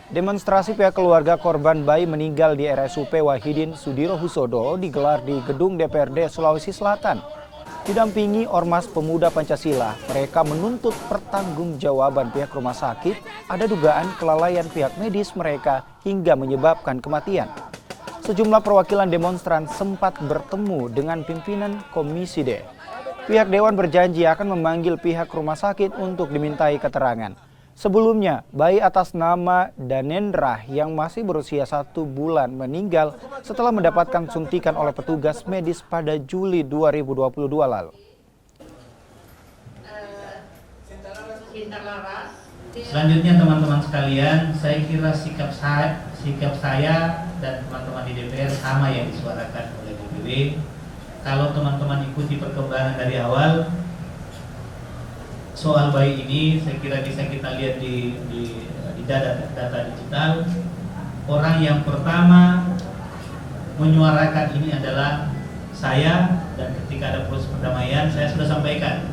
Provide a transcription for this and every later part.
Demonstrasi pihak keluarga korban bayi meninggal di RSUP Wahidin Sudirohusodo digelar di Gedung DPRD Sulawesi Selatan. Didampingi Ormas Pemuda Pancasila, mereka menuntut pertanggungjawaban pihak rumah sakit ada dugaan kelalaian pihak medis mereka hingga menyebabkan kematian. Sejumlah perwakilan demonstran sempat bertemu dengan pimpinan Komisi D. Pihak Dewan berjanji akan memanggil pihak rumah sakit untuk dimintai keterangan. Sebelumnya, bayi atas nama Danendra yang masih berusia 1 bulan meninggal setelah mendapatkan suntikan oleh petugas medis pada Juli 2022 lalu. Selanjutnya teman-teman sekalian, saya kira sikap saya dan teman-teman di DPR sama yang disuarakan oleh DPW. Kalau teman-teman ikuti perkembangan dari awal, soal bayi ini saya kira bisa kita lihat di data digital. Orang yang pertama menyuarakan ini adalah saya, dan ketika ada proses perdamaian saya sudah sampaikan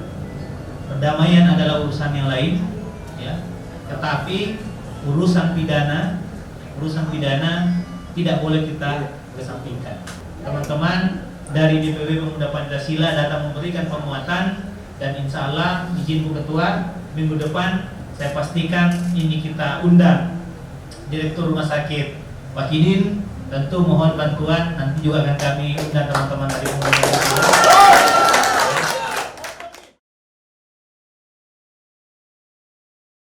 perdamaian adalah urusan yang lain, ya. Tetapi urusan pidana tidak boleh kita kesampingkan. Teman-teman dari DPW Pemuda Pancasila datang memberikan penguatan. Dan insya Allah izin Bu Ketua, minggu depan saya pastikan ini kita undang Direktur Rumah Sakit Wahidin. Tentu mohon bantuan, nanti juga akan kami undang teman-teman dari Pemuda Pancasila.